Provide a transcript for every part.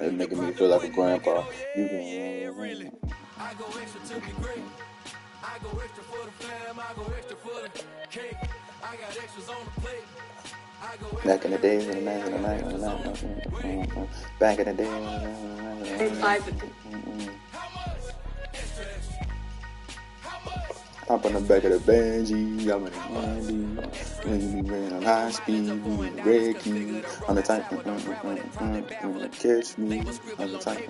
It's making me feel like a grandpa. You can. I go extra to be great. I go extra for the fam. I go extra for the cake. I got extras on the plate. Back in the days, back in the day. Hop on the back of the Benji, I'm in the Andy. When you be running on high speed, we the red key. On the type, catch me. On the type,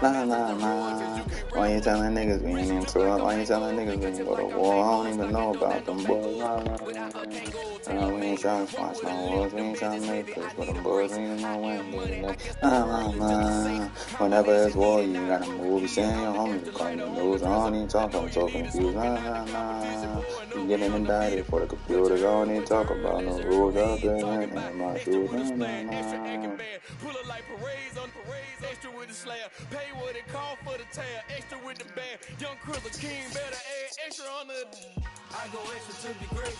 la la la. Why you telling niggas we ain't into it? Why you telling niggas we ain't go to war? I don't even know about them boys. La la la. We ain't trying to watch no wars. We ain't trying to make this, but them boys ain't no win. La la la. Whenever it's war, you gotta move. You saying your homies, you call your news. I don't even talk. I'm so confused. Nah, nah, nah. You getting indicted for the computers. I don't even talk about no rules up there. And my shoes. Nah, nah, nah. Pull up like parades on parades. Extra with the slayer. Pay what it call for the tail. Extra with the band. Young Kriller King better add extra on the. I go extra to be great.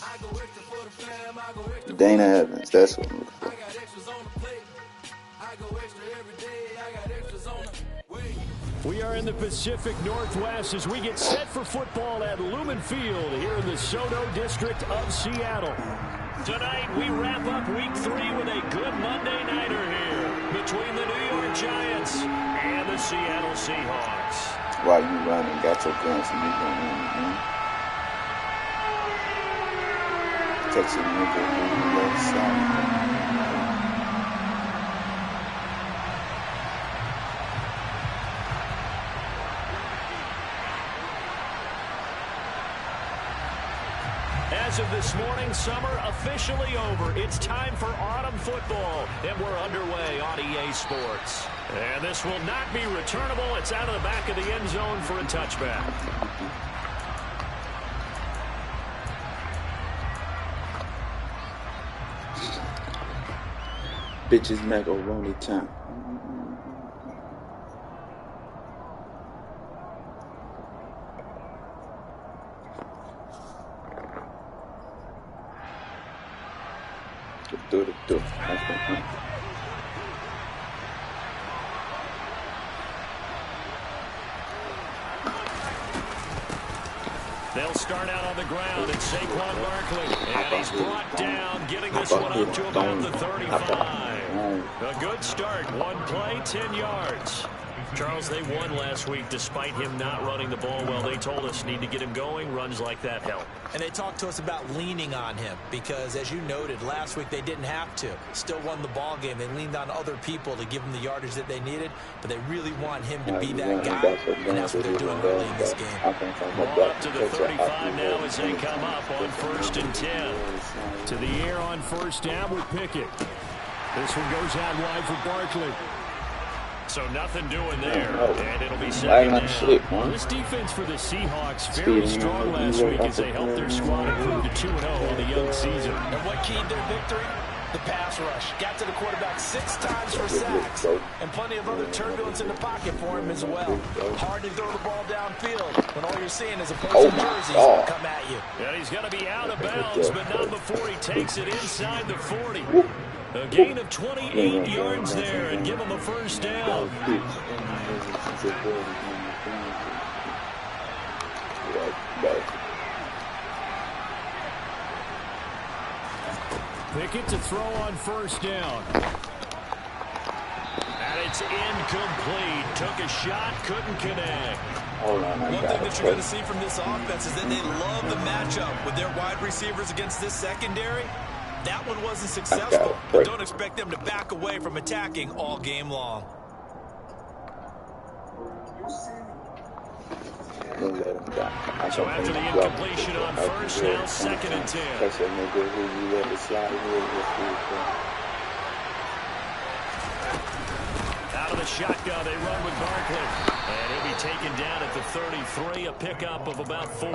I go extra for the fam. I go extra. Dana Evans. That's what I'm looking for. I got extras on the plate. I go extra every day. I got extras on the way. We are in the Pacific Northwest as we get set for football at Lumen Field here in the Soto District of Seattle. Tonight, we wrap up Week 3 with a good Monday nighter here between the New York Giants and the Seattle Seahawks. While you running, got your guns and you running. Texas nigga, left side. As of this morning, summer officially over. It's time for autumn football, and we're underway on EA Sports. And this will not be returnable. It's out of the back of the end zone for a touchback. Bitches macaroni time. They'll start out on the ground at Saquon Barkley. And he's brought down, getting this one up to about the 35. A good start. One play, 10 yards. Charles, they won last week despite him not running the ball well. They told us need to get him going. Runs like that help. And they talked to us about leaning on him because, as you noted, last week they didn't have to. Still won the ball game. They leaned on other people to give them the yardage that they needed, but they really want him to be that guy, and that's what they're doing early in this game. Ball up to the 35 now as they come up on 1st and 10. To the air on 1st down with Pickett. This one goes out wide for Barkley. So nothing doing there, and it'll be second down. This defense for the Seahawks very strong last week as they helped their squad improve to 2-0 on the young season. And what keyed their victory? The pass rush. Got to the quarterback 6 times for sacks, and plenty of other turbulence in the pocket for him as well. Hard to throw the ball downfield when all you're seeing is opposing jerseys come at you. And he's going to be out of bounds, but not before he takes it inside the 40. A gain of 28 yards there and give him a 1st down. Pickett to throw on 1st down. And it's incomplete. Took a shot, couldn't connect. One thing that you're going to see from this offense is that they love the matchup with their wide receivers against this secondary. That one wasn't successful, but don't expect them to back away from attacking all game long. So after the incompletion on 1st, now 2nd and 10. Out of the shotgun, they run with Barkley. And he'll be taken down at the 33, a pickup of about 4.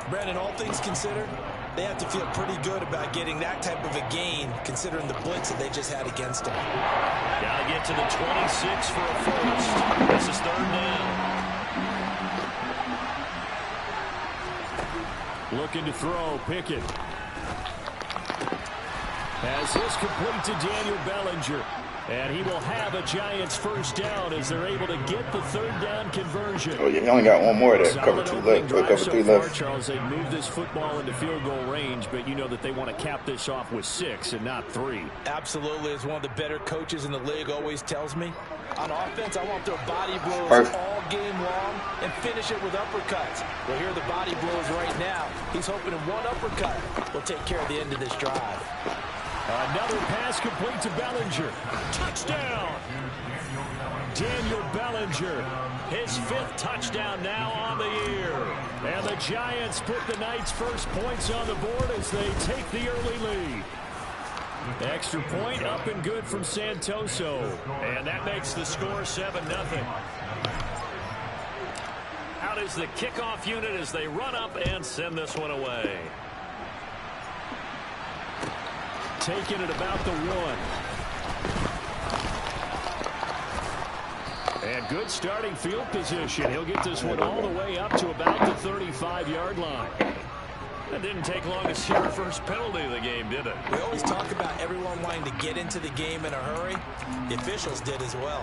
Brandon, all things considered, they have to feel pretty good about getting that type of a gain, considering the blitz that they just had against them. Got to get to the 26 for a 1st. This is 3rd down. Looking to throw, Pickett. As this complete to Daniel Bellinger. And he will have a Giants first down as they're able to get the third down conversion. Oh, yeah, he only got one more there. Cover 2 left. Or cover 3 left. Charles, they moved this football into field goal range, but you know that they want to cap this off with 6 and not 3. Absolutely. As one of the better coaches in the league always tells me, on offense, I want their body blows all game long and finish it with uppercuts. Well, here are the body blows right now. He's hoping in one uppercut will take care of the end of this drive. Another pass complete to Bellinger. Touchdown! Daniel Bellinger, his 5th touchdown now on the year. And the Giants put the Knights' first points on the board as they take the early lead. Extra point up and good from Santoso. And that makes the score 7-0. Out is the kickoff unit as they run up and send this one away. Taking it about the 1. And good starting field position. He'll get this one all the way up to about the 35-yard line. That didn't take long to see our first penalty of the game, did it? We always talk about everyone wanting to get into the game in a hurry. The officials did as well.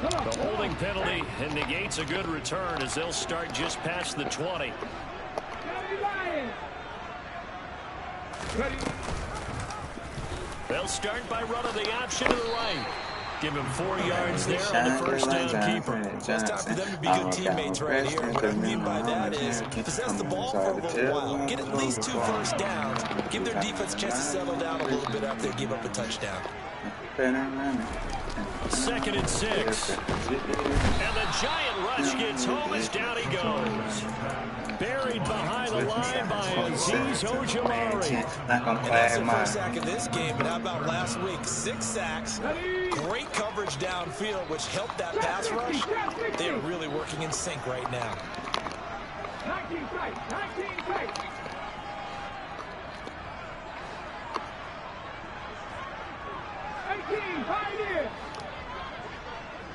The holding penalty and negates a good return as they'll start just past the 20. They'll start by running the option to the right. Give him 4 yards there on the first down keeper. It's time for them to be good teammates right here. What I mean by that is possess the ball for a little while. Get at least 2 first downs. Give their defense a chance to settle down a little bit after they give up a touchdown. 2nd and 6. And the giant rush gets home as down he goes. Buried behind the line by Azeez Ojulari. And that's the first sack of this game, but how about last week? 6 sacks, great coverage downfield, which helped that pass rush. They are really working in sync right now. 19 strikes, 19 strikes. 18, Pioneer.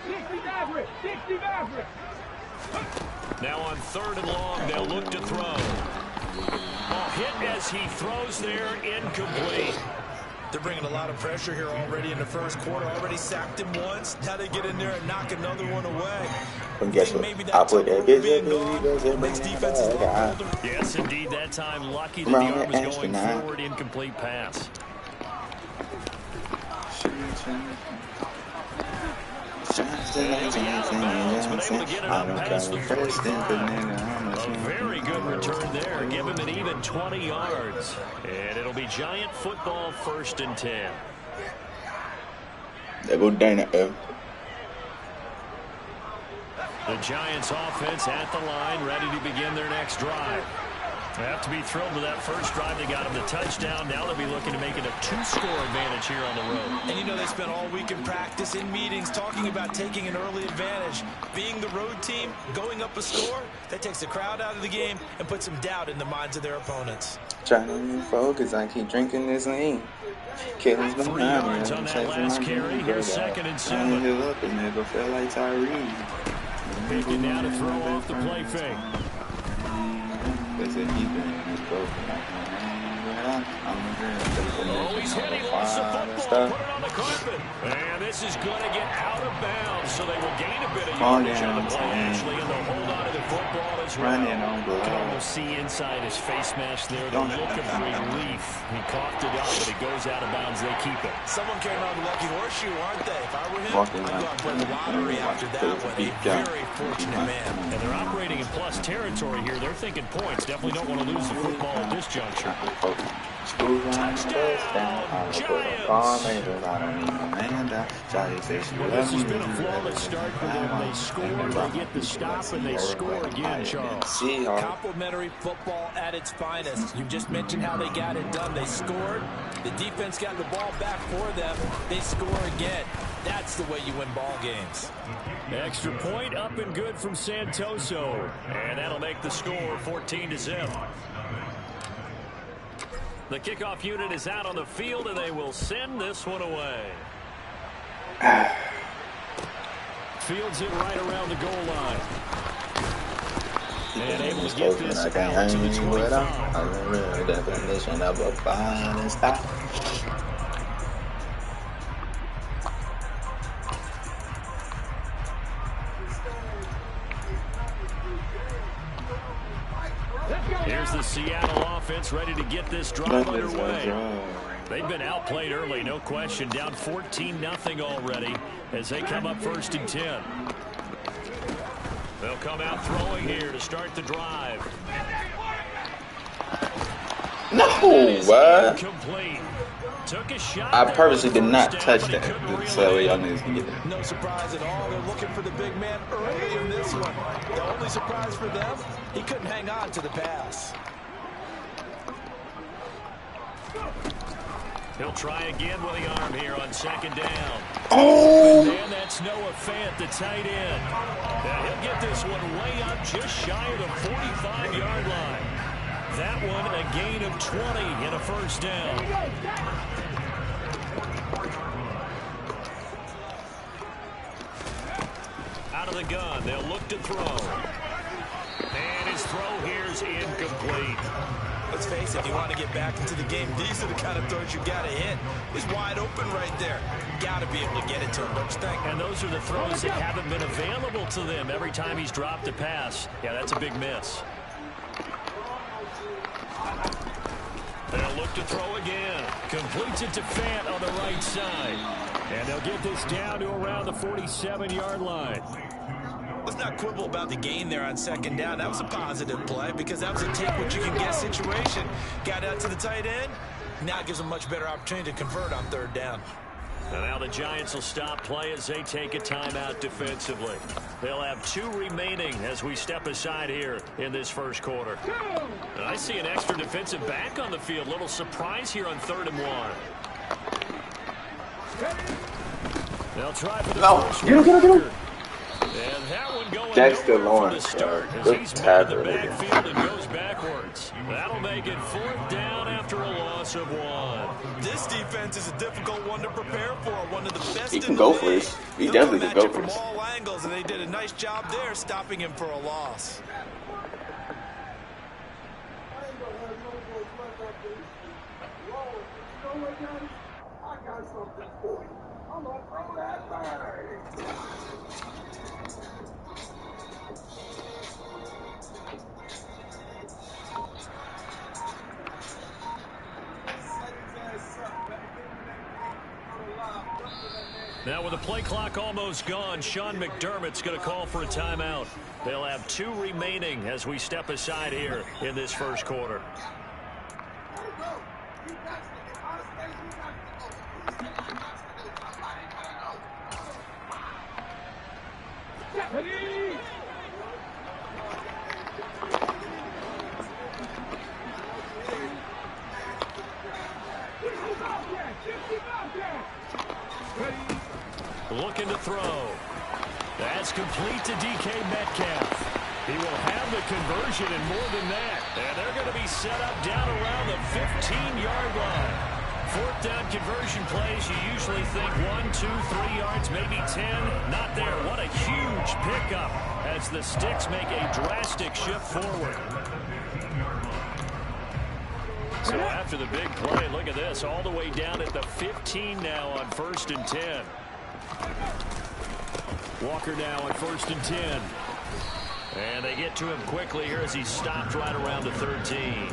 60 Maverick, 60 Maverick. Now on 3rd and long, they'll look to throw. Hit as he throws there, incomplete. They're bringing a lot of pressure here already in the first quarter. Already sacked him once. Now they get in there and knock another one away. But guess what? I put that bitch up. Yes, indeed. That time, lucky that the arm was going forward. Incomplete pass. A very good return there. Give him an even 20 yards. And it'll be Giant football 1st and 10. There go Dana. The Giants offense at the line, ready to begin their next drive. They have to be thrilled with that first drive. They got him the touchdown. Now they'll be looking to make it a 2-score advantage here on the road. And you know they spent all week in practice, in meetings, talking about taking an early advantage. Being the road team, going up a score, that takes the crowd out of the game and puts some doubt in the minds of their opponents. Trying to focus. I keep drinking this lean. 3 yards on that last carry. Here's 2nd and 7. Picking now to throw off the play fake. Oh, he's hit. He lost the football. Put it on the carpet. And this is going to get out of bounds, so they will gain a bit of yardage on the play, actually, and they'll hold on to the football as well. You can almost see inside his face mask there the look of relief. He coughed it up, but it goes out of bounds. They keep it. Someone carrying on the lucky horseshoe, aren't they? If I were him, I'd go out and play the lottery after that one. A very fortunate man. And they're operating in plus territory here. They're thinking points. Definitely don't want to lose the football at this juncture. Touchdown, Giants! Well, this has been a flawless start for them. They score, they get the stop, and they score again, Charles. Complimentary football at its finest. You just mentioned how they got it done. They scored. The defense got the ball back for them. They score again. That's the way you win ball games. Extra point up and good from Santoso. And that'll make the score 14-0. The kickoff unit is out on the field, and they will send this one away. Fields it right around the goal line. And able to get Close, but this I can't out to the hang with them. 25. I'm the real definition of a fine style. Here's the Seattle offense ready to get this drive underway. They've been outplayed early, no question. Down 14-0 already as they come up 1st and 10. They'll come out throwing here to start the drive. No, what? Incomplete. Took a shot. I purposely did not touch that. So y'all niggas can get that. No surprise at all. They're looking for the big man early in this one. The only surprise for them, he couldn't hang on to the pass. He'll try again with the arm here on 2nd down. Oh! And that's Noah Fant, the tight end. Now he'll get this one way up just shy of the 45-yard line. That one a gain of 20 and a 1st down. Out of the gun, they'll look to throw. And his throw here is incomplete. Let's face it, if you want to get back into the game, these are the kind of throws you got to hit. He's wide open right there. Got to be able to get it to him, don't you think? And those are the throws that haven't been available to them every time he's dropped a pass. Yeah, that's a big miss. They'll look to throw again. Completes it to Fant on the right side. And they'll get this down to around the 47-yard line. Let's not quibble about the gain there on 2nd down. That was a positive play because that was a take-what-you-can-get situation. Got out to the tight end. Now it gives them a much better opportunity to convert on 3rd down. And now the Giants will stop play as they take a timeout defensively. They'll have 2 remaining as we step aside here in this 1st quarter. And I see an extra defensive back on the field. Little surprise here on 3rd and 1. They'll try for the first. Get him. And that one going Dexter nowhere Lawrence, from the start as good he's moved the tackle. backfield and goes backwards. That'll make it 4th down after a loss of 1. This defense is a difficult one to prepare for. One of the best. He can go for it. He definitely can go for it. From all angles, and they did a nice job there stopping him for a loss. I got something for you. I'm gonna throw that bag. Now with the play clock almost gone, Sean McDermott's going to call for a timeout. They'll have 2 remaining as we step aside here in this 1st quarter. Looking to throw. That's complete to DK Metcalf. He will have the conversion and more than that. And they're going to be set up down around the 15-yard line. 4th down conversion plays, you usually think 1, 2, 3 yards, maybe 10. Not there. What a huge pickup as the Sticks make a drastic shift forward. So after the big play, look at this, all the way down at the 15 now on 1st and 10. Walker now on 1st and 10. And they get to him quickly here as he stopped right around the 13.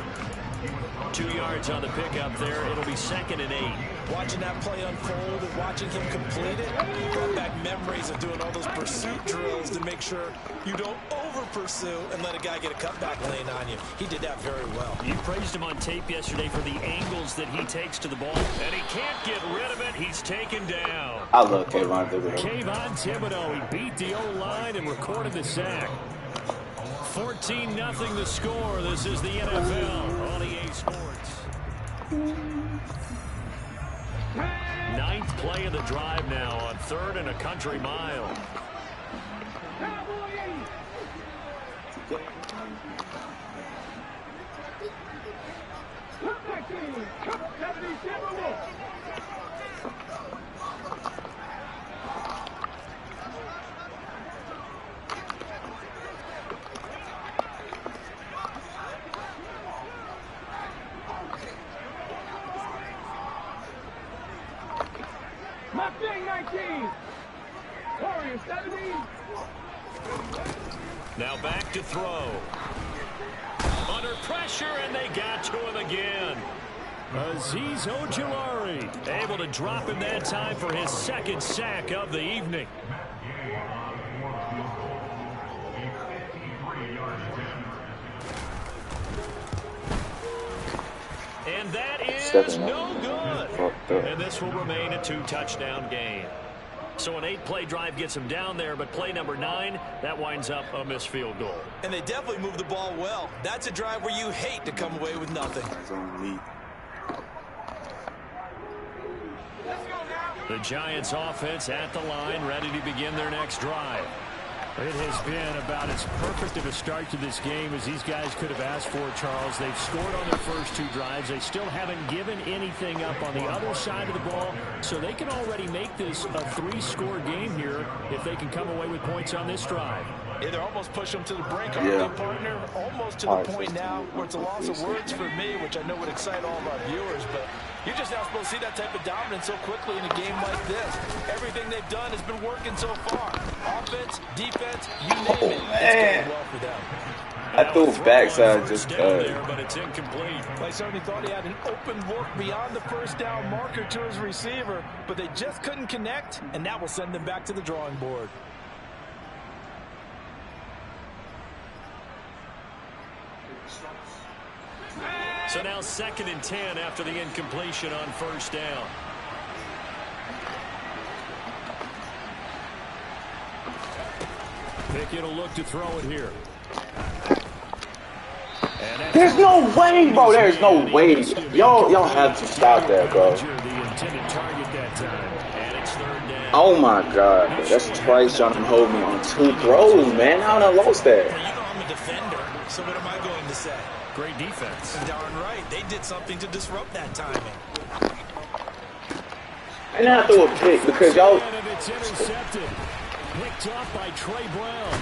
2 yards on the pickup there. It'll be 2nd and 8. Watching that play unfold and watching him complete it brought back memories of doing all those pursuit drills to make sure you don't over-pursue and let a guy get a cutback lane on you. He did that very well. You praised him on tape yesterday for the angles that he takes to the ball, and he can't get rid of it. He's taken down. I love Kayvon Thibodeau. Kayvon Thibodeau, he beat the O-line and recorded the sack. 14-0 the score. This is the NFL on EA Sports. 9th play of the drive now on 3rd and a country mile. Mustang 19. Warrior 70. Now back to throw. Under pressure, and they got to him again. Azeez Ojulari able to drop him that time for his second sack of the evening. And that is no good. And this will remain a 2-touchdown game. So an 8-play drive gets him down there, but play number 9, that winds up a missed field goal. And they definitely moved the ball well. That's a drive where you hate to come away with nothing. The Giants offense at the line, ready to begin their next drive. It has been about as perfect of a start to this game as these guys could have asked for, Charles. They've scored on their first 2 drives. They still haven't given anything up on the other side of the ball, so they can already make this a 3-score game here if they can come away with points on this drive. Yeah, they're almost pushing them to the brink, aren't they, partner? Almost to the point now where it's a loss of words for me, which I know would excite all of our viewers, but you're just not supposed to see that type of dominance so quickly in a game like this. Everything they've done has been working so far. Offense, defense, you name it. It's going well for them. I threw backside just there, but it's incomplete. I certainly thought he had an open look beyond the first down marker to his receiver, but they just couldn't connect, and that will send them back to the drawing board. So now 2nd and 10 after the incompletion on first down. Pickett will look to throw it here. There's no way, bro. There's no way. Y'all have to stop that, bro. Oh my God, that's twice y'all can hold me on 2 throws, man. How done lost that? You know I'm a defender, so what am I going to say? Great defense. Darn right. They did something to disrupt that timing. And I threw a pick because y'all. It's intercepted. Picked off by Trey Brown.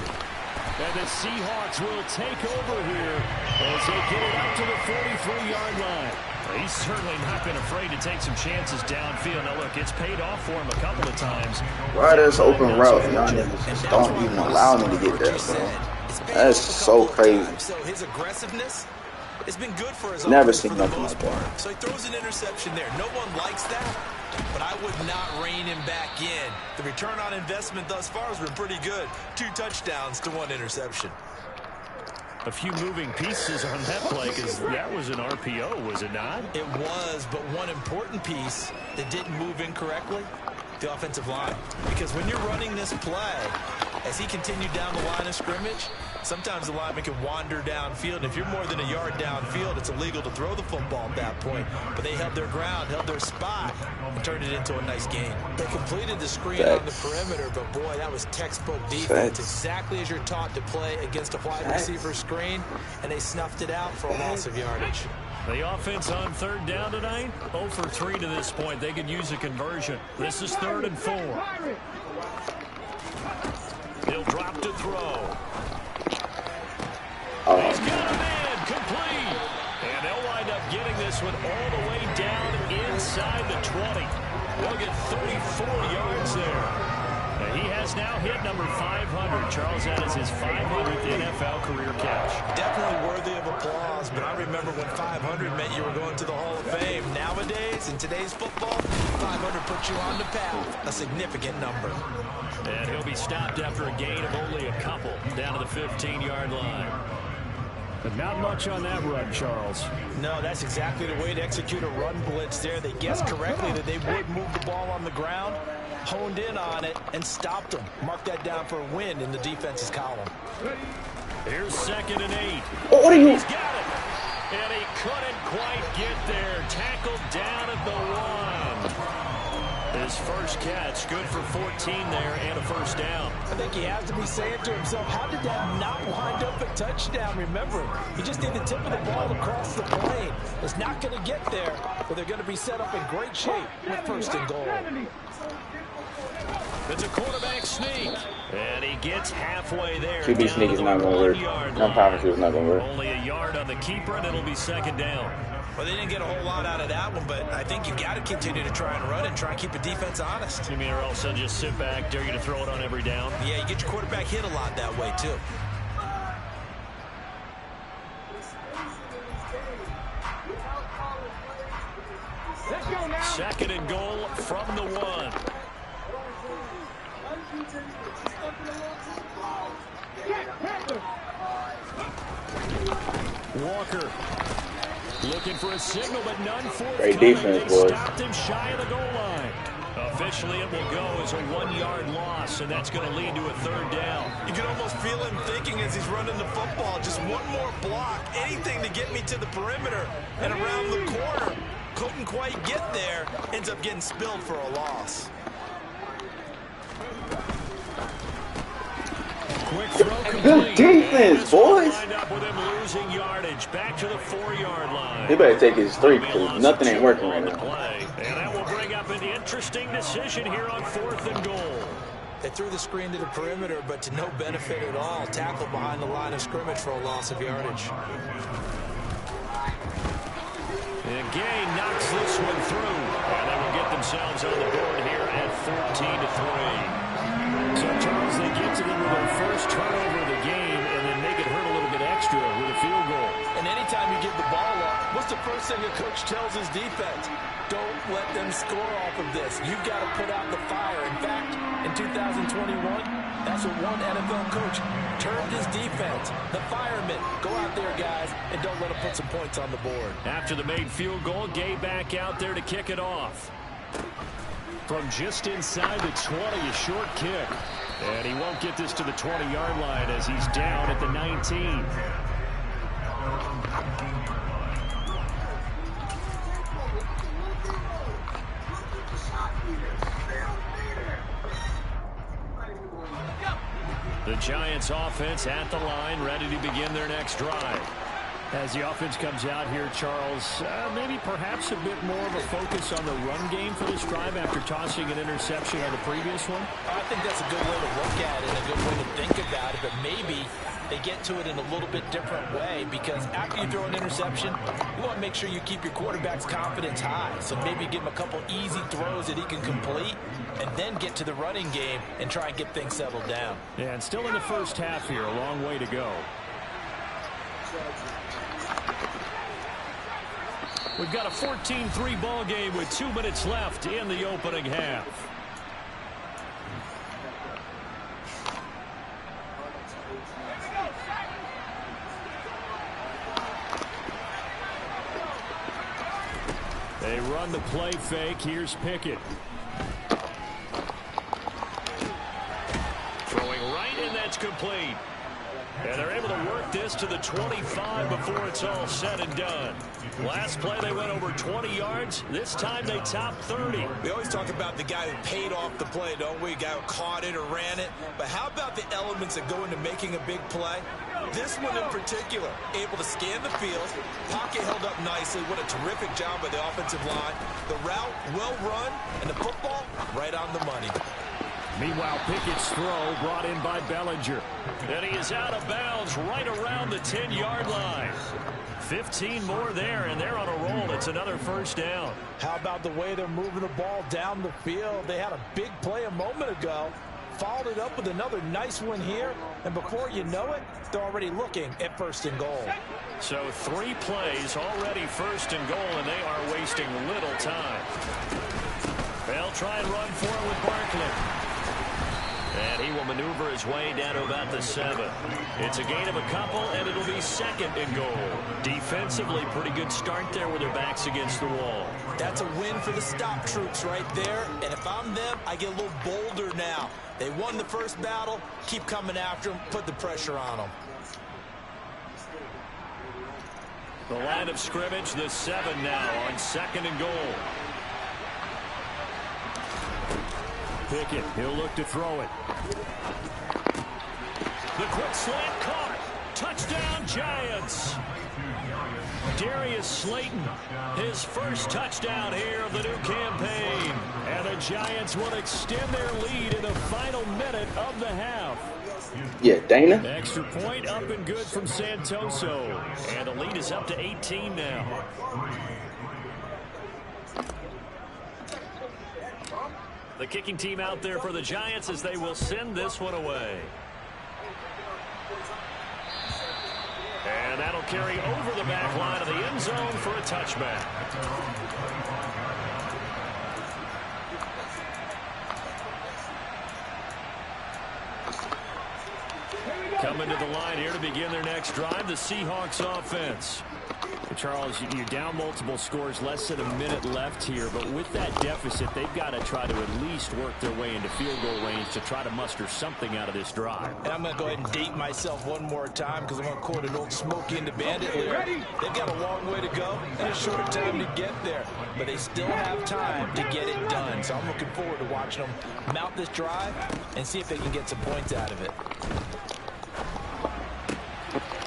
And the Seahawks will take over here as they get it up to the 43-yard line. He's certainly not been afraid to take some chances downfield. Now, look, it's paid off for him a couple of times. Right, this open route, y'all niggas just don't even allow me to get that, bro. That's so crazy. So his aggressiveness has been good for his Never offense seen for the nothing most like that. part. So he throws an interception there. No one likes that, but I would not rein him back in. The return on investment thus far has been pretty good. 2 touchdowns to 1 interception. A few moving pieces on that play because that was an RPO, was it not? It was, but one important piece that didn't move incorrectly, the offensive line. Because when you're running this play, as he continued down the line of scrimmage, sometimes the lineman can wander downfield. If you're more than a yard downfield, it's illegal to throw the football at that point. But they held their ground, held their spot, and turned it into a nice game. They completed the screen on the perimeter, but boy, that was textbook defense. Exactly as you're taught to play against a wide receiver screen, and they snuffed it out for a loss of yardage. The offense on 3rd down tonight, 0 for 3 to this point. They could use a conversion. This is 3rd and 4. He'll drop to throw. He's got him in, complete. And they'll wind up getting this one all the way down inside the 20. They'll get 34 yards there. And he has now hit number 500. Charles, that is his 500th NFL career catch. Definitely worthy of applause, but I remember when 500 meant you were going to the Hall of Fame. Nowadays, in today's football, 500 puts you on the path, a significant number. And he'll be stopped after a gain of only a couple down to the 15-yard line. But not much on that run, Charles. No, that's exactly the way to execute a run blitz there. They guessed correctly that they would move the ball on the ground, honed in on it, and stopped them. Mark that down for a win in the defense's column. Here's 2nd and 8. Oh, what are you? He's got it. And he couldn't quite get there. Tackled down at the 1. His first catch, good for 14 there and a first down. I think he has to be saying to himself, how did that not wind up a touchdown? Remember, he just did the tip of the ball across the plane. It's not going to get there, but they're going to be set up in great shape with 1st and goal. It's a quarterback sneak, and he gets halfway there. QB sneak is not going to work. I promise you it's not going to work. Only a yard on the keeper, and it'll be 2nd down. Well, they didn't get a whole lot out of that one, but I think you got to continue to try and run and try and keep the defense honest. You mean or else they'll just sit back, dare you to throw it on every down? Yeah, you get your quarterback hit a lot that way, too. Second and goal from the 1. Walker looking for a signal, but none forthcoming. Great defense, they boys. stopped him shy of the goal line. Officially, it will go as a 1-yard loss, and that's going to lead to a 3rd down. You can almost feel him thinking as he's running the football, just one more block, anything to get me to the perimeter and around the corner. Couldn't quite get there, ends up getting spilled for a loss. Quick throw complete. Good defense, boys. Wind up with him losing yardage back to the 4-yard line. He better take his 3 because nothing ain't working right now. Play. And that will bring up an interesting decision here on 4th and goal. They threw the screen to the perimeter, but to no benefit at all. Tackle behind the line of scrimmage for a loss of yardage. And Gay knocks this one through. And they will get themselves on the board here at 14-3. So, Charles, they get to them with their first turnover of the game and then make it hurt a little bit extra with a field goal. And anytime you give the ball up, what's the first thing a coach tells his defense? Don't let them score off of this. You've got to put out the fire. In fact, in 2021, that's what one NFL coach termed his defense. The firemen. Go out there, guys, and don't let them put some points on the board. After the made field goal, Gay back out there to kick it off. From just inside the 20, a short kick. And he won't get this to the 20-yard line as he's down at the 19. The Giants offense at the line, ready to begin their next drive. As the offense comes out here, Charles, maybe perhaps a bit more of a focus on the run game for this drive after tossing an interception on the previous one? I think that's a good way to look at it, a good way to think about it, but maybe they get to it in a little bit different way because after you throw an interception, you want to make sure you keep your quarterback's confidence high. So maybe give him a couple easy throws that he can complete and then get to the running game and try and get things settled down. Yeah, and still in the first half here, a long way to go. We've got a 14-3 ball game with 2 minutes left in the opening half. They run the play fake. Here's Pickett. Throwing right, and that's complete. And they're able to work this to the 25 before it's all said and done. Last play, they went over 20 yards. This time, they topped 30. We always talk about the guy who paid off the play, don't we? A guy who caught it or ran it. But how about the elements that go into making a big play? This one in particular, able to scan the field. Pocket held up nicely. What a terrific job by the offensive line. The route, well run, and the football, right on the money. Meanwhile, Pickett's throw brought in by Bellinger. And he is out of bounds right around the 10-yard line. 15 more there, and they're on a roll. It's another first down. How about the way they're moving the ball down the field? They had a big play a moment ago. Followed it up with another nice one here. And before you know it, they're already looking at 1st and goal. So 3 plays already 1st and goal, and they are wasting little time. They'll try and run for it with Barkley. And he will maneuver his way down to about the 7. It's a gain of a couple, and it'll be 2nd and goal. Defensively, pretty good start there with their backs against the wall. That's a win for the stop troops right there. And if I'm them, I get a little bolder now. They won the first battle. Keep coming after them. Put the pressure on them. The line of scrimmage, the 7 now on 2nd and goal. Pickett, he'll look to throw it. The quick slant caught. Touchdown, Giants. Darius Slayton, his first touchdown here of the new campaign. And the Giants will extend their lead in the final minute of the half. Yeah, Dana. Extra point up and good from Santoso. And the lead is up to 18 now. The kicking team out there for the Giants as they will send this one away. And that'll carry over the back line of the end zone for a touchback. Coming to the line here to begin their next drive, the Seahawks offense. Charles, you're down multiple scores, less than a minute left here, but with that deficit, they've got to try to at least work their way into field goal range to try to muster something out of this drive. And I'm going to go ahead and date myself one more time because I'm going to quote an old Smokey and the Bandit lyric. They've got a long way to go and a short time to get there, but they still have time to get it done. So I'm looking forward to watching them mount this drive and see if they can get some points out of it.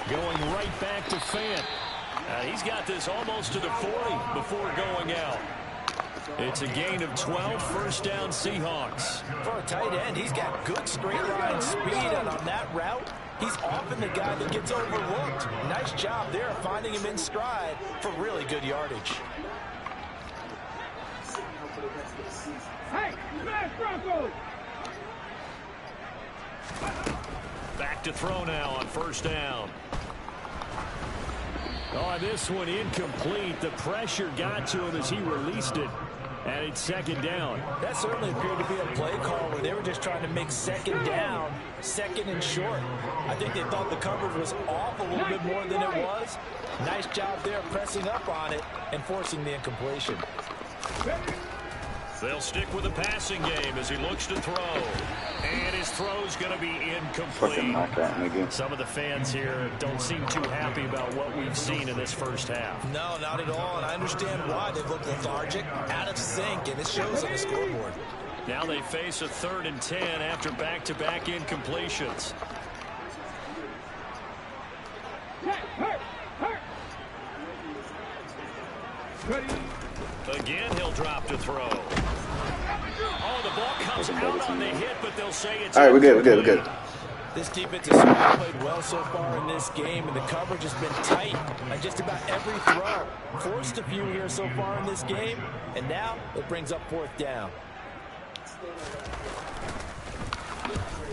Going right back to Fant. He's got this almost to the 40 before going out. It's a gain of 12, first down Seahawks. For a tight end, he's got good straight line speed, and on that route, he's often the guy that gets overlooked. Nice job there finding him in stride for really good yardage. Hey, smash Broncos! Back to throw now on first down. Oh, this one incomplete. The pressure got to him as he released it. And it's second down. That certainly appeared to be a play call where they were just trying to make second down, second and short. I think they thought the coverage was off a little bit more than it was. Nice job there pressing up on it and forcing the incompletion. They'll stick with the passing game as he looks to throw. And his throw's going to be incomplete. Some of the fans here don't seem too happy about what we've seen in this first half. No, not at all, and I understand why. They look lethargic, out of sync, and it shows on the scoreboard. Now they face a 3rd and 10 after back-to-back incompletions. Again, he'll drop to throw. Oh, the ball comes out on the hit, but they'll say it's... All right, we're good. This defense has certainly played well so far in this game, and the coverage has been tight on just about every throw. Forced a few here so far in this game, and now it brings up 4th down.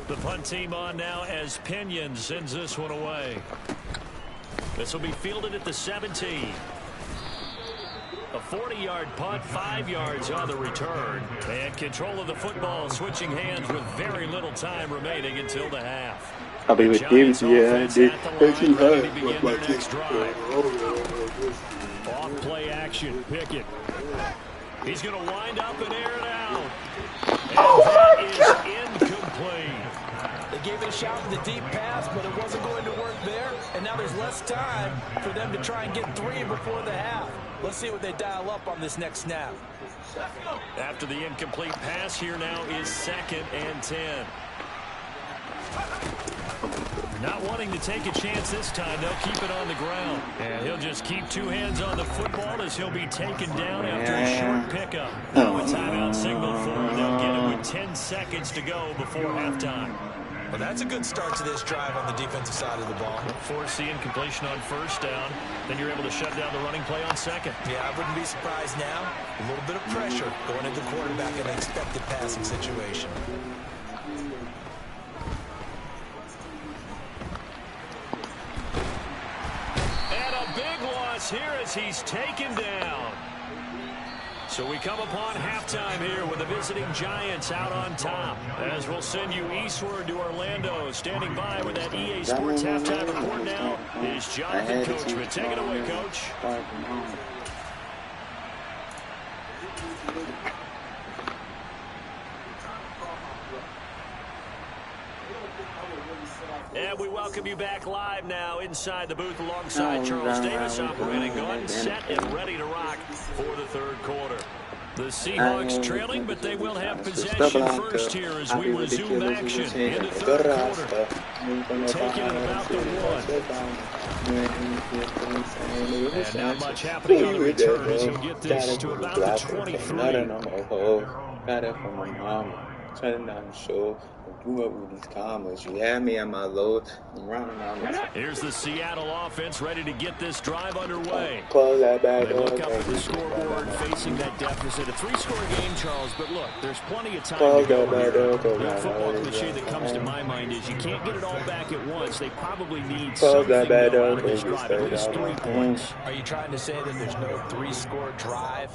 The punt team on now as Pinion sends this one away. This will be fielded at the 17. A 40-yard punt, 5 yards on the return. And control of the football switching hands with very little time remaining until the half. I'll be with you. Yeah, Off play action. Pickett. He's going to wind up and air it out. And that is incomplete. They gave it a shot with the deep pass, but it wasn't going to work there. And now there's less time for them to try and get 3 before the half. Let's see what they dial up on this next snap. After the incomplete pass, here now is 2nd and 10. Not wanting to take a chance this time, they'll keep it on the ground. And he'll just keep 2 hands on the football as he'll be taken down after a short pickup. Now a timeout signal for him. They'll get it with 10 seconds to go before halftime. Well, that's a good start to this drive on the defensive side of the ball. Force the incompletion on first down. Then you're able to shut down the running play on second. Yeah, I wouldn't be surprised now. A little bit of pressure going into the quarterback in an expected passing situation. And a big loss here as he's taken down. So we come upon halftime here with the visiting Giants out on top. As we'll send you eastward to Orlando. Standing by with that EA Sports halftime report now is Jonathan Coachman. Take it away, Coach. And we welcome you back live now inside the booth alongside Charles Davis, operating gun, set, and ready to rock for the 3rd quarter. The Seahawks trailing, but they will have possession first here as we resume action in the 3rd quarter. Taking it about the 1. And not much happening on the return as he'll get this to about the 23. You up with these commas. You had me at my lowest. I'm running out. Here's the Seattle offense ready to get this drive underway. Close that back They door. look up at the scoreboard facing that deficit. A 3-score game, Charles, but look, there's plenty of time Close to go that back here. door. The football cliche that comes to my mind is you can't get it all back at once. They probably need Close something that back door. out of this drive, at least 3 points. Are you trying to say that there's no 3-score drive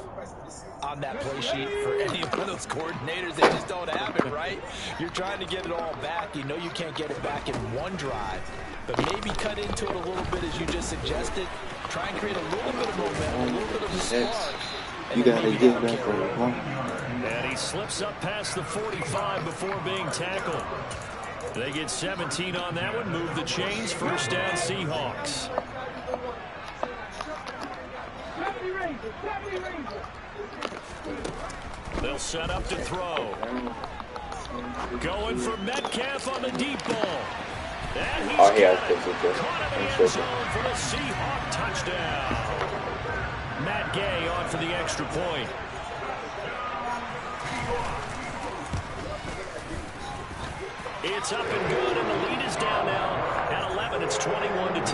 on that play sheet for any one of those coordinators? They just don't have it, right? You're trying to get it all back. You know you can't get it back in one drive, but maybe cut into it a little bit as you just suggested. Try and create a little bit of momentum, a little bit of a spark. You gotta get back for the point. And he slips up past the 45 before being tackled. They get 17 on that one. Move the chains. First down, Seahawks. They'll set up to throw. Going for Metcalf on the deep ball. And he's caught in the end zone for the Seahawk touchdown. Matt Gay on for the extra point. It's up and good, and the lead is down now at 11. It's 21-10.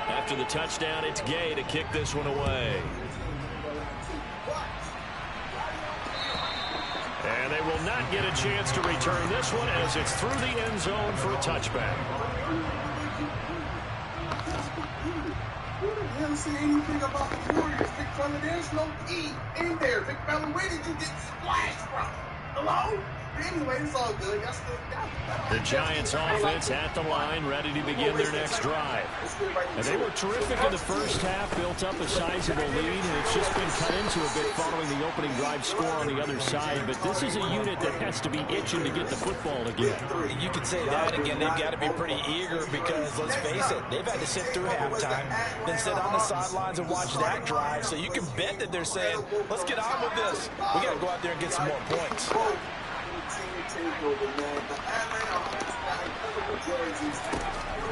After the touchdown, it's Gay to kick this one away. And they will not get a chance to return this one as it's through the end zone for a touchback. You haven't seen anything about the Warriors, Big Fella. There's no E in there. Big Fella, where did you get splashed from? Hello? Anyway, it's all good. Y'all still got it. The Giants offense at the line, ready to begin their next drive. And they were terrific in the first half, built up a sizable lead, and it's just been cut into a bit following the opening drive score on the other side. But this is a unit that has to be itching to get the football again. You could say that again. They've got to be pretty eager because, let's face it, they've had to sit through halftime, then sit on the sidelines and watch that drive. So you can bet that they're saying, let's get on with this. We got to go out there and get some more points.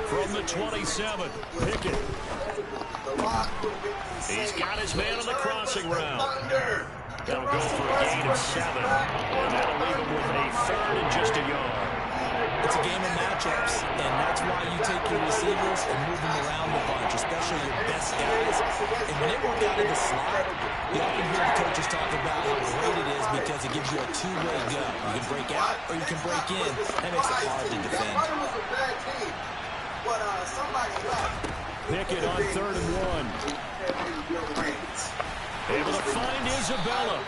From the 27, Pickett. He's got his man on the crossing route. That'll go for a gain of 7. And that'll leave him with a third and just a yard. It's a game of matchups, and that's why you take your receivers and move them around the bunch, especially your best guys. And when they work out of the slot, you often hear the coaches talk about how great it is because it gives you a two-way go. You can break out or you can break in. That makes it hard to defend. Pickett on 3rd and 1. Able to find Isabella.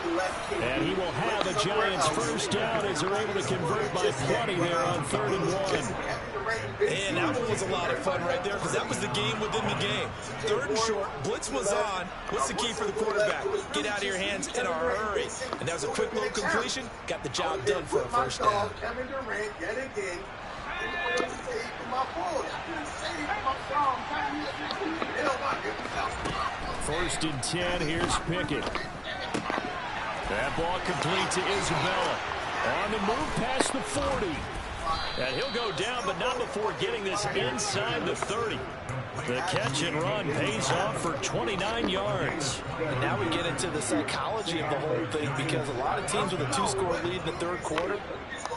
And he will have a Giants first down as they're able to convert by plenty there on 3rd and 1. And that one was a lot of fun right there because that was the game within the game. 3rd and short, blitz was on. What's the key for the quarterback? Get out of your hands in a hurry. And that was a quick little completion. Got the job done for a first down. Kevin Durant yet again. First and 10, here's Pickett. That ball complete to Isabella. On the move past the 40. And he'll go down, but not before getting this inside the 30. The catch and run pays off for 29 yards. And now we get into the psychology of the whole thing because a lot of teams with a 2-score lead in the 3rd quarter,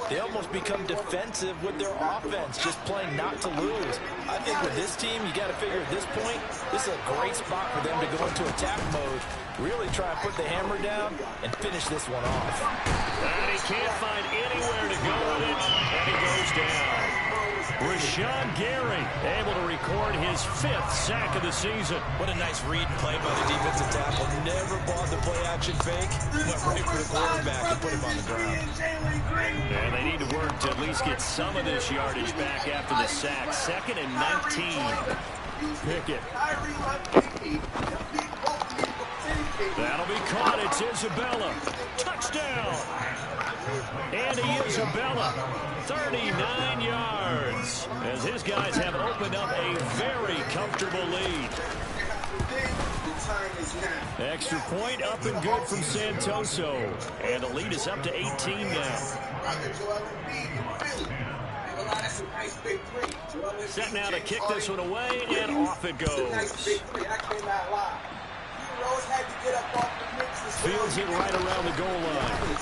they almost become defensive with their offense, just playing not to lose. I think with this team, you got to figure at this point, this is a great spot for them to go into attack mode, really try and put the hammer down and finish this one off. And he can't find anywhere to go with it, and he goes down. Rashawn Gary able to record his 5th sack of the season. What a nice read and play by the defensive tackle. Never bought the play-action fake. Went right for the quarterback and put him on the ground. And they need to work to at least get some of this yardage back after the sack. 2nd and 19. Pickett. That'll be caught. It's Isabella. Touchdown. Andy Isabella, 39 yards, as his guys have opened up a very comfortable lead. Extra point up and good from Santoso, and the lead is up to 18 now. Set now to kick this one away, and off it goes. Fields it right around the goal line.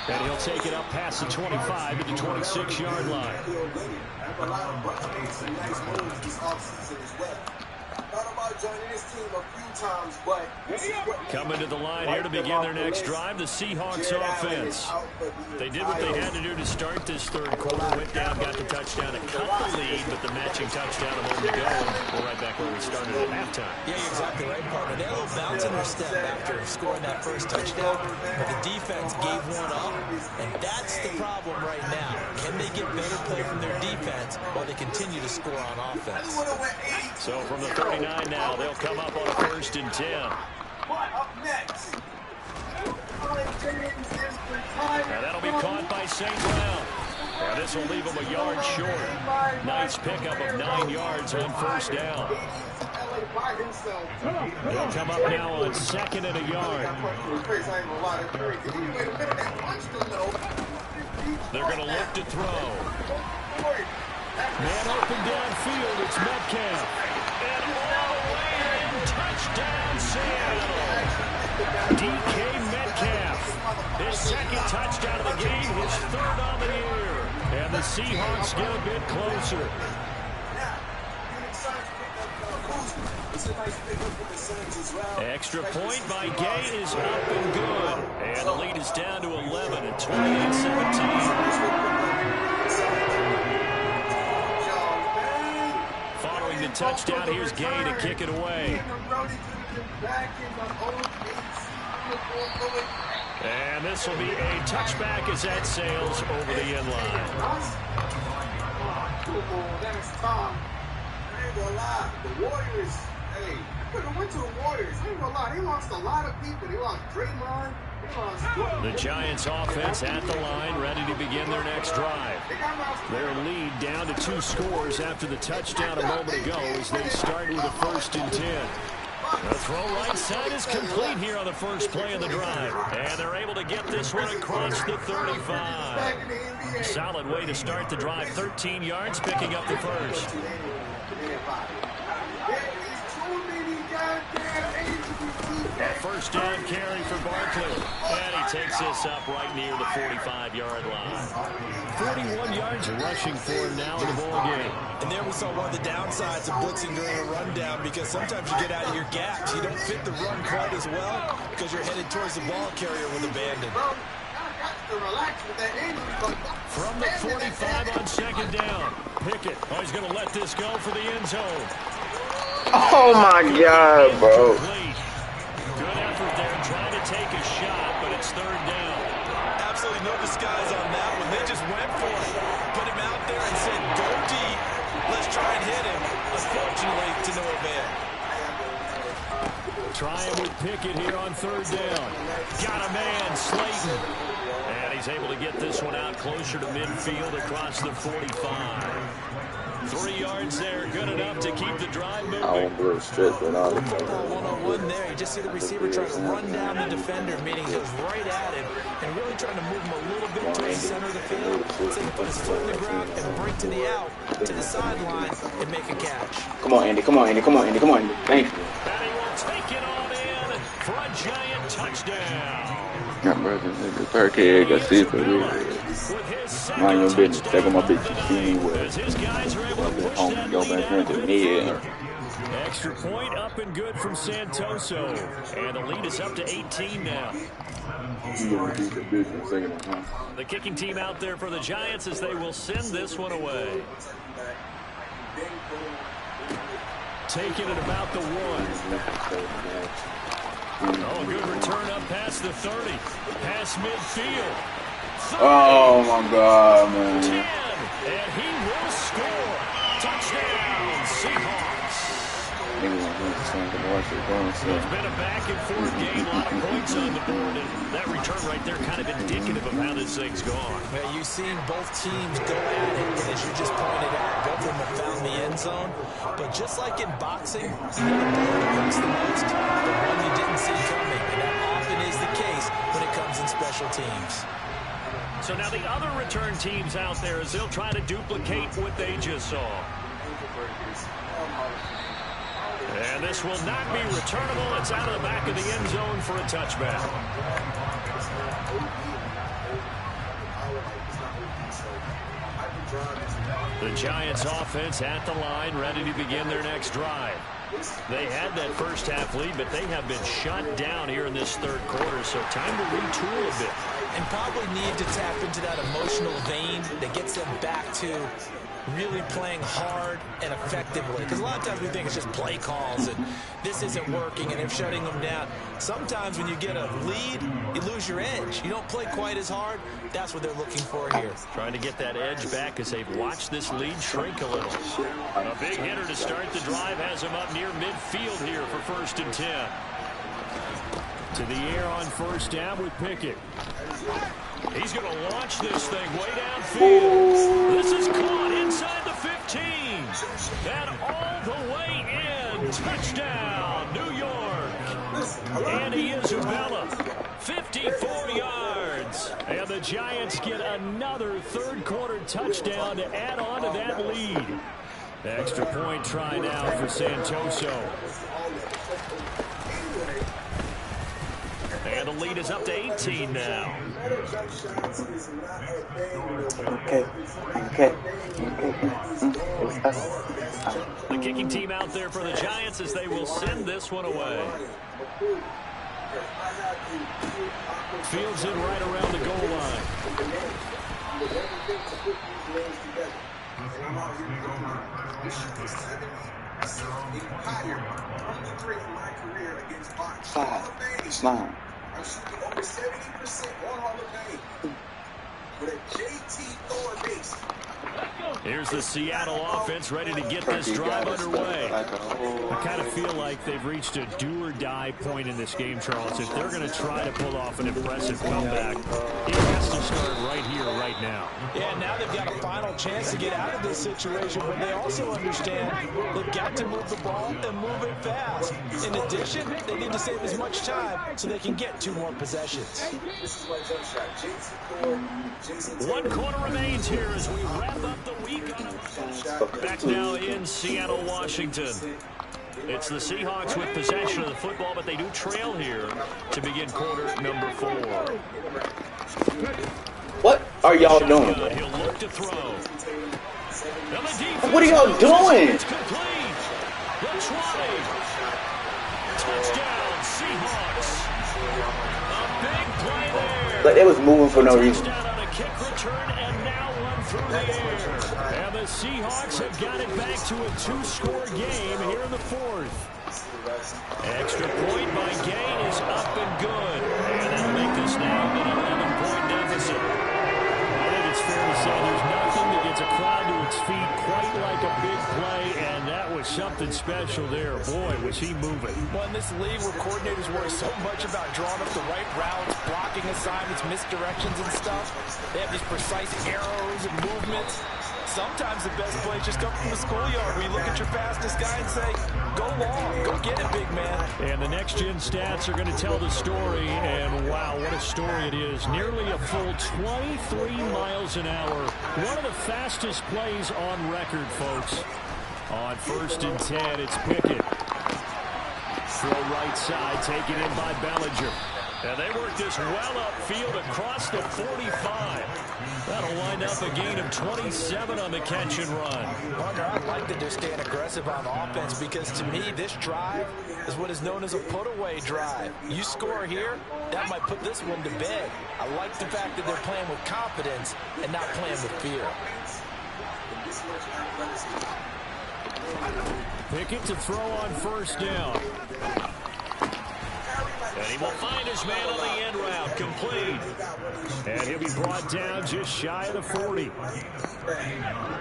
And he'll take it up past the 25 to the 26-yard line. Coming to the line here to begin their next drive, the Seahawks offense. They did what they had to do to start this third quarter. Went down, got the touchdown, and cut the lead, but the matching touchdown a moment ago, and we're right back where we started at halftime. Yeah, you're exactly right, partner. They had a little bounce in their step after scoring that first touchdown, but the defense gave one up, and that's the problem right now. Can they get better play from their defense while they continue to score on offense? So from the 39 now, they'll come up on a 1st and 10. And that'll be caught by St. Brown. And this will leave him a yard short. Nice pickup of 9 yards on 1st down. They'll come up now on 2nd and a yard. They're going to look to throw. Man open downfield, it's Metcalf. And all the way in, touchdown Seattle. DK Metcalf. His 2nd touchdown of the game, his 3rd on the year. And the Seahawks get a bit closer. Extra point by Gay is up and good. And the lead is down to 11 at 28-17. Following the touchdown, here's Gay to kick it away. And this will be a touchback as that sails over the end line. The Warriors, hey, could have went to the Warriors. I ain't gonna lie, they lost a lot of people. They lost Draymond. The Giants offense at the line, ready to begin their next drive. Their lead down to 2 scores after the touchdown a moment ago as they start with a 1st and 10. The throw right side is complete here on the first play of the drive. And they're able to get this one across the 35. Solid way to start the drive. 13 yards, picking up the first. A 1st down carry for Barkley. And he takes this up right near the 45-yard line. 41 yards rushing for him now in the ballgame. And there we saw one of the downsides of blitzing during a rundown, because sometimes you get out of your gaps. You don't fit the run quite as well because you're headed towards the ball carrier with abandon. From the 45 on 2nd down. Pickett. Oh, he's going to let this go for the end zone. Oh, my God, bro. Good effort there trying to take a shot, but it's 3rd down. Absolutely no disguise on that one. They just went for it. Put him out there and said, go deep. Let's try and hit him. Unfortunately, to no avail. Trying with Pickett here on 3rd down. Got a man, Slayton. And he's able to get this one out closer to midfield across the 45. 3 yards there, good enough to keep the drive moving. I won't do a stretch with all the Football 101 there. You just see the receiver try to run down the defender, meaning he was right at him and really trying to move him a little bit to the center of the field so he can put his foot in the ground and break to the out, to the sideline, and make a catch. Come on, Andy. Come on, Andy. Come on, Andy. Come on, Andy. Thank you. And he will take it on in for a giant touchdown. My brother, nigga, Parkhead got see for real. Mind your business. Check on my bitch. See me well. Home, go back here to me. Extra point up and good from Santoso. And the lead is up to 18 now. The kicking team out there for the Giants as they will send this one away. Taking it about the 1. Oh, a good return up past the 30. Past midfield. 30, Oh, my God, man. 10, and he will score. Touchdown, Seahawks. It's been a back-and-forth game, a lot of points on the board, and that return right there kind of indicative of how this thing's gone. Yeah, you've seen both teams go at it, and as you just pointed out, both of them have found the end zone. But just like in boxing, you know the bullet that hurts the most, the one you didn't see coming, and that often is the case when it comes in special teams. So now the other return teams out there as they'll try to duplicate what they just saw. And this will not be returnable. It's out of the back of the end zone for a touchback. The Giants offense at the line, ready to begin their next drive. They had that first half lead, but they have been shut down here in this third quarter, so time to retool a bit. And probably need to tap into that emotional vein that gets them back to really playing hard and effectively. Because a lot of times we think it's just play calls and this isn't working and they're shutting them down. Sometimes when you get a lead, you lose your edge. You don't play quite as hard. That's what they're looking for here. Trying to get that edge back as they've watched this lead shrink a little. A big hitter to start the drive has him up near midfield here for 1st and 10. To the air on first down with Pickett. He's going to launch this thing way downfield. This is caught inside the 15. And all the way in. Touchdown, New York. Andy Isabella, 54 yards. And the Giants get another third quarter touchdown to add on to that lead. The extra point try now for Santoso. And the lead is up to 18 now. Okay. The kicking team out there for the Giants as they will send this one away. Fields in right around the goal line. Slime. I'm shooting over 70% on Hall of Fame with a JT Thor base. Here's the Seattle offense ready to get this drive underway. I kind of feel like they've reached a do-or-die point in this game, Charles. If they're going to try to pull off an impressive comeback, it has to start right here, right now. Yeah, now they've got a final chance to get out of this situation, but they also understand they've got to move the ball and move it fast. In addition, they need to save as much time so they can get 2 more possessions. 1 quarter remains here as we wrap up the week. Back now in Seattle, Washington. It's the Seahawks with possession of the football, but they do trail here to begin quarter number 4. What are y'all doing? He'll look to throw. What are y'all doing? It's complete. The try. Touchdown, Seahawks. A big play there. Like, it was moving for no reason. Touchdown on a kick return, and now one through the air. And the Seahawks have got it back to a 2-score game here in the 4th. Extra point by Gain is up and good. And that'll make this now an 11-point deficit. I think it's fair to say there's nothing that gets a crowd to its feet quite like a big play, and that was something special there. Boy, was he moving. Well, in this league where coordinators worry so much about drawing up the right routes, blocking assignments, misdirections and stuff, they have these precise arrows and movements. Sometimes the best plays just come from the schoolyard where you look at your fastest guy and say, go long, go get it, big man. And the next-gen stats are going to tell the story, and wow, what a story it is. Nearly a full 23 miles an hour. One of the fastest plays on record, folks. On 1st and 10, it's Pickett. Throw right side, taken in by Bellinger. And they work this well upfield across the 45. That'll wind up a gain of 27 on the catch and run. Partner, I like that they're staying aggressive on offense because to me, this drive is what is known as a put-away drive. You score here, that might put this one to bed. I like the fact that they're playing with confidence and not playing with fear. Pickett to throw on 1st down. And he will find his man on the end route, complete. And he'll be brought down just shy of the 40.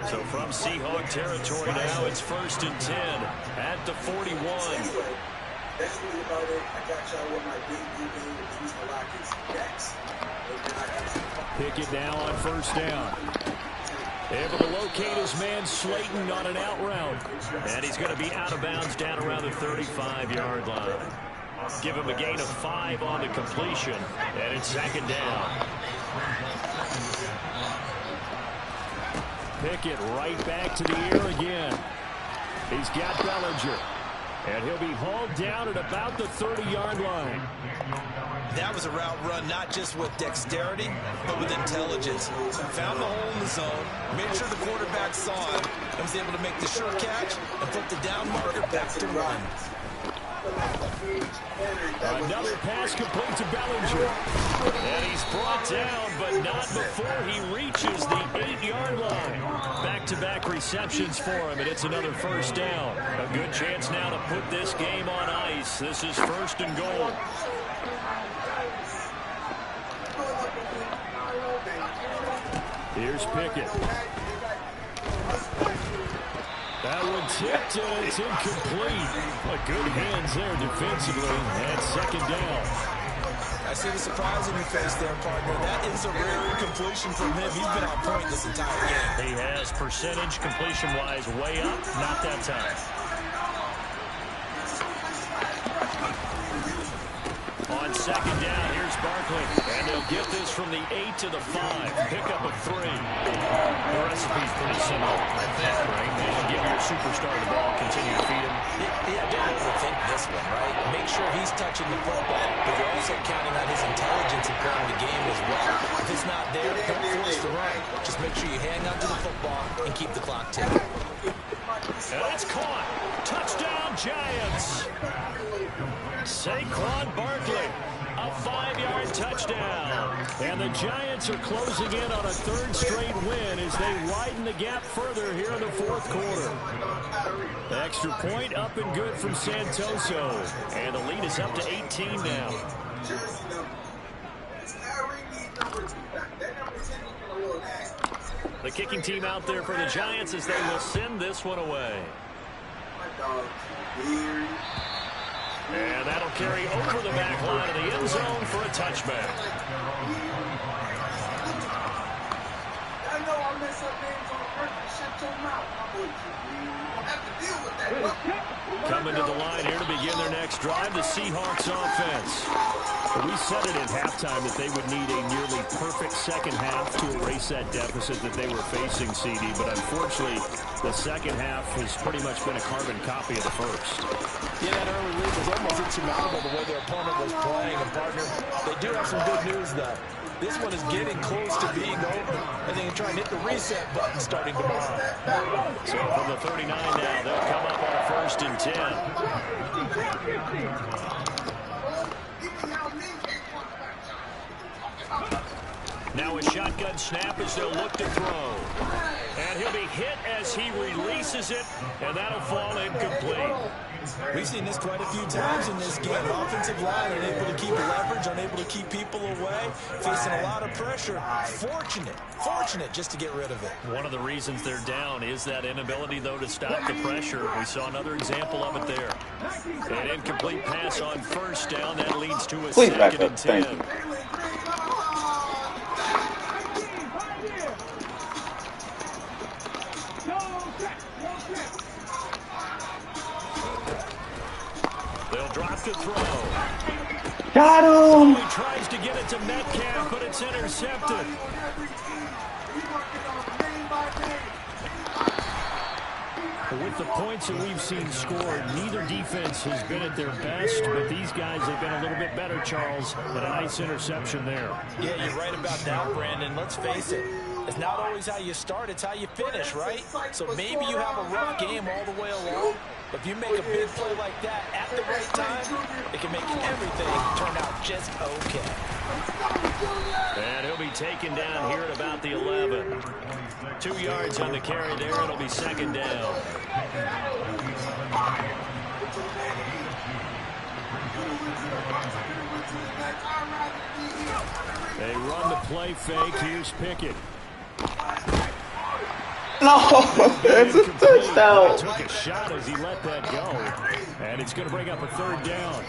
So from Seahawk territory now, it's 1st and 10 at the 41. Pickett now on 1st down. Able to locate his man Slayton on an out route. And he's going to be out of bounds down around the 35-yard line. Give him a gain of 5 on the completion, and it's 2nd down. Pickett right back to the air again. He's got Bellinger. And he'll be hauled down at about the 30-yard line. That was a route run not just with dexterity, but with intelligence. Found the hole in the zone, made sure the quarterback saw him, and was able to make the sure catch and put the down marker back to run. Another pass complete to Bellinger. And he's brought down, but not before he reaches the 8-yard line. Back-to-back receptions for him, and it's another first down. A good chance now to put this game on ice. This is first and goal. Here's Pickett. That one tipped and it's incomplete. But good hands there defensively. And second down. I see the surprise in your face there, partner. That is a rare incompletion from him. He's been on point this entire game. He has percentage completion-wise way up. Not that time. On second down, here's Barkley. And they'll get this from the 8 to the 5. Pick up a 3. The recipe's pretty similar, I think, right? Give your superstar the ball, continue to feed him. Yeah, don't overthink this one, right? Make sure he's touching the football, but you're also counting on his intelligence in playing the game as well. If it's not there, don't force the run. Just make sure you hang on to the football and keep the clock ticking. And it's caught. Touchdown, Giants. Saquon Barkley, a 5-yard touchdown. And the Giants are closing in on a third straight win as they widen the gap further here in the fourth quarter. The extra point up and good from Santoso. And the lead is up to 18 now. The kicking team out there for the Giants as they will send this one away. And that'll carry over the back line of the end zone for a touchback. I know I mess up names on purpose. Shut your mouth. I have to deal with that. Coming to the line here to begin their next drive, the Seahawks offense. We said it at halftime that they would need a nearly perfect second half to erase that deficit that they were facing, CD. But unfortunately, the second half has pretty much been a carbon copy of the first. Yeah, that early lead was almost insurmountable the way their opponent was playing. And, partner, they do have some good news, though. This one is getting close to being over. And they can try and hit the reset button starting tomorrow. So from the 39 now, they'll come up on a 1st and 10. Now a shotgun snap as they'll look to throw. And he'll be hit as he releases it, and that'll fall incomplete. We've seen this quite a few times in this game. Offensive line unable to keep leverage, unable to keep people away, facing a lot of pressure. Fortunate just to get rid of it. One of the reasons they're down is that inability, though, to stop the pressure. We saw another example of it there. An incomplete pass on first down. That leads to a second and 10. They'll drop to throw. Got him! He tries to get it to Metcalf, but it's intercepted. With the points that we've seen scored, neither defense has been at their best, but these guys have been a little bit better, Charles, but a nice interception there. Yeah, you're right about that, Brandon. Let's face it. It's not always how you start, it's how you finish, right? So maybe you have a rough game all the way along. If you make a big play like that at the right time, it can make everything turn out just okay. And he'll be taken down here at about the 11. 2 yards on the carry there. It'll be second down. They run the play fake. Here's Pickett. No, it's a touchdown. He took a shot as he let that go, and it's going to bring up a third down.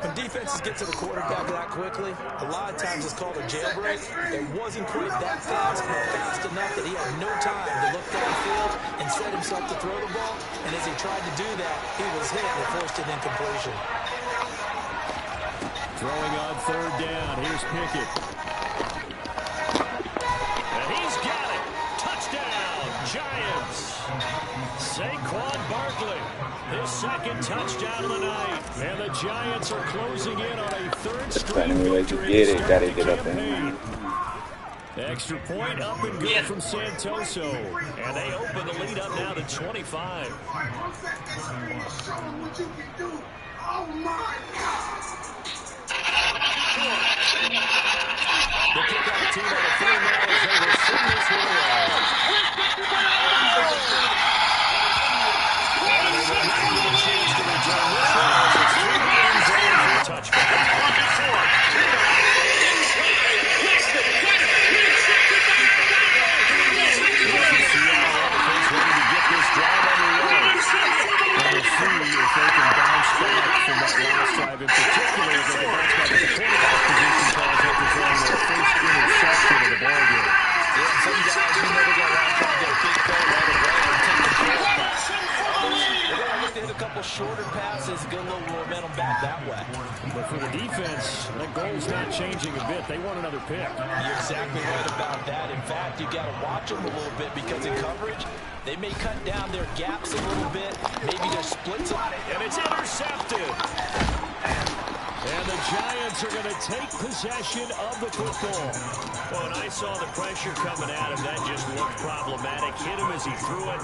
When defenses get to the quarterback that quickly, a lot of times it's called a jailbreak. It wasn't quite that fast, but fast enough that he had no time to look downfield and set himself to throw the ball. And as he tried to do that, he was hit and forced an incompletion. Throwing on third down. Here's Pickett. And he's got it. Touchdown, Giants. Saquon Saquon Barkley, his second touchdown of the night. And the Giants are closing in on a third straight victory to start the campaign. Extra point up and good from Santoso. And they open the lead up now to 25. Oh my God! The kickoff team on the field now as they will send this one away. And they will not get a chance to return this one as it's through the end zone for a touchback. Here's the Seattle offense ready to get this drive underway. And we'll see if they can bounce back from that last drive in particular. If they can bounce back with the quarterback position calls after throwing their first interception of the ballgame. Yeah, some guys, you know, they're going to want to try to get a big play right away and take control. Others, they're going to look to hit a couple shorter passes, get a little momentum back that way. But for the defense, that goal's not changing a bit. They want another pick. You're exactly right about that. In fact, you got to watch them a little bit because in coverage, they may cut down their gaps a little bit. Maybe their splits on it. And it's intercepted. And the Giants are going to take possession of the football. Well, when I saw the pressure coming at him, that just looked problematic. Hit him as he threw it,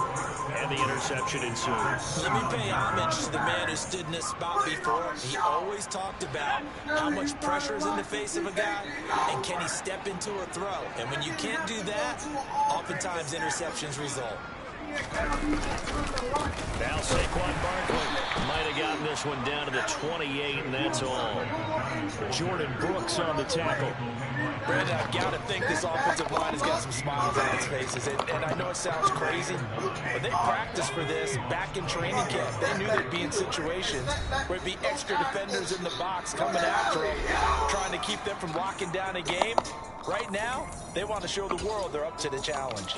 and the interception ensued. Let me pay homage to the man who stood in this spot before. He always talked about how much pressure is in the face of a guy, and can he step into a throw. And when you can't do that, oftentimes interceptions result. Now Saquon Barkley might have gotten this one down to the 28, and that's all. Jordan Brooks on the tackle. Brandon, I've got to think this offensive line has got some smiles on its faces. And I know it sounds crazy, but they practiced for this back in training camp. They knew they'd be in situations where it'd be extra defenders in the box coming after them, trying to keep them from locking down a game. Right now, they want to show the world they're up to the challenge.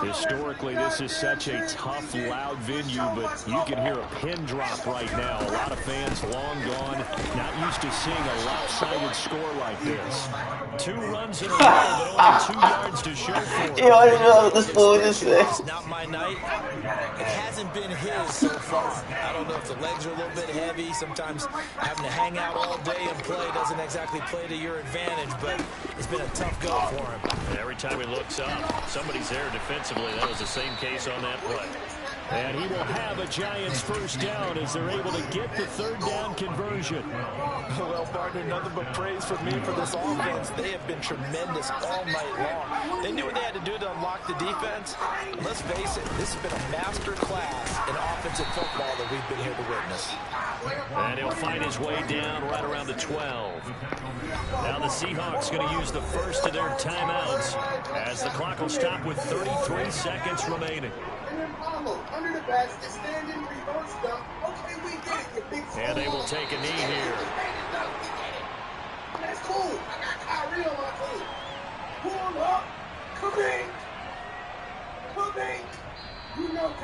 Historically, this is such a tough, loud venue, but you can hear a pin drop right now. A lot of fans long gone, not used to seeing a lopsided score like this. 2 runs in a row, but only 2 yards to show for it. Yo, I didn't know what this fool just said. It's not my night. It hasn't been his so far. I don't know if the legs are a little bit heavy. Sometimes having to hang out all day and play doesn't exactly play to your advantage, but it's been a tough go for him. And every time he looks up, somebody's there defensively. That was the same case on that play. And he will have a Giants first down as they're able to get the 3rd down conversion. Well, partner, nothing but praise from me for this offense. They have been tremendous all night long. They knew what they had to do to unlock the defense. Let's face it, this has been a master class in offensive football that we've been here to witness. And he'll find his way down right around the 12. Now the Seahawks going to use the first of their timeouts as the clock will stop with 33 seconds remaining. And they will take a knee here. That's cool. I got Kyrie on my team. Pull up. Come in.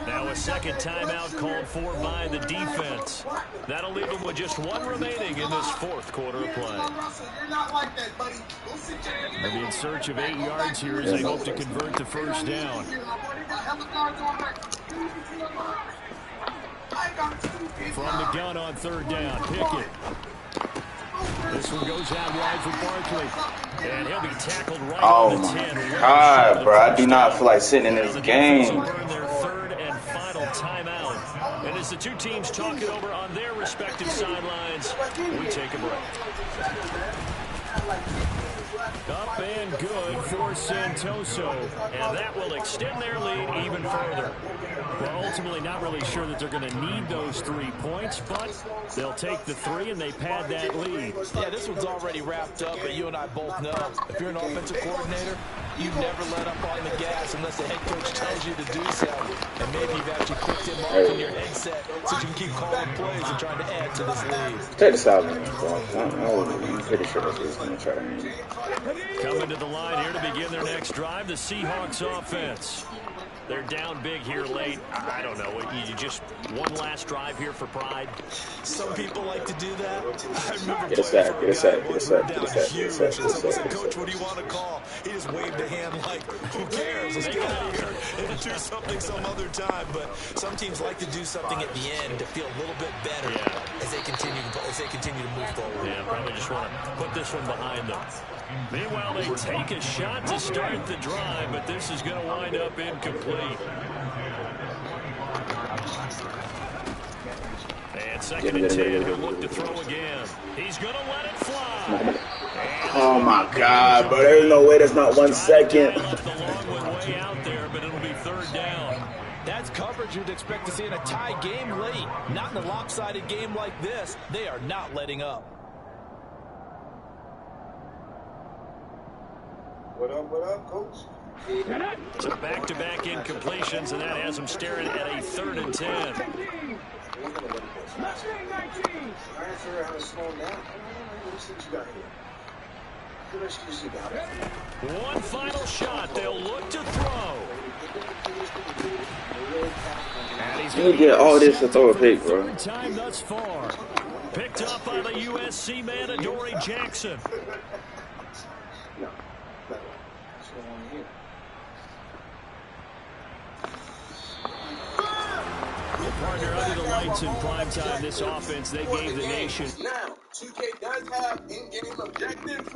Now a second timeout called for by the defense. That'll leave them with just 1 remaining in this 4th quarter of play. They'll be in search of 8 yards here as they hope to convert the first down. From the gun on 3rd down, Pickett. This one goes out wide for Barkley. And he'll be tackled right on the 10. Oh my God, bro. I do not feel like sitting in this game. Their 3rd and final timeout. And as the 2 teams talk it over on their respective sidelines, we take a break. Up and good for Santoso. And that will extend their lead even further. Well, ultimately not really sure that they're going to need those 3 points, but they'll take the 3 and they pad that lead. Yeah, this one's already wrapped up, but you and I both know if you're an offensive coordinator, you never let up on the gas unless the head coach tells you to do so. And maybe you've actually clicked him off in your headset so you can keep calling plays and trying to add to this lead. Take this out, man. I'm pretty sure that's what he's going to try to do. Coming to the line here to begin their next drive, the Seahawks offense. They're down big here late. I don't know. You just one last drive here for pride. Some people like to do that. I remember get a sack. Coach, what do you want to call? He just waved a hand like, who cares? was good and do something some other time, but some teams like to do something at the end to feel a little bit better as they continue to move forward. Yeah, probably just want to put this one behind them. Meanwhile, they take a shot to start the drive, but this is going to wind up incomplete. And second and 10, he'll look to throw again. He's going to let it fly. Oh my God, bro! There's no way that's not 1 second. Left the long one way out there, but it'll be third down. That's coverage you'd expect to see in a tie game late. Not in a lopsided game like this. They are not letting up. What up, coach? So back-to-back incompletions, and that has him staring at a 3rd and 10. One final shot. They'll look to throw. You get all this to throw a pick, bro. Third time thus far. Picked up by the USC man, Adoree Jackson. Partner, under the lights in prime time, this offense, they gave the nation. Now, 2K does have in-game objectives.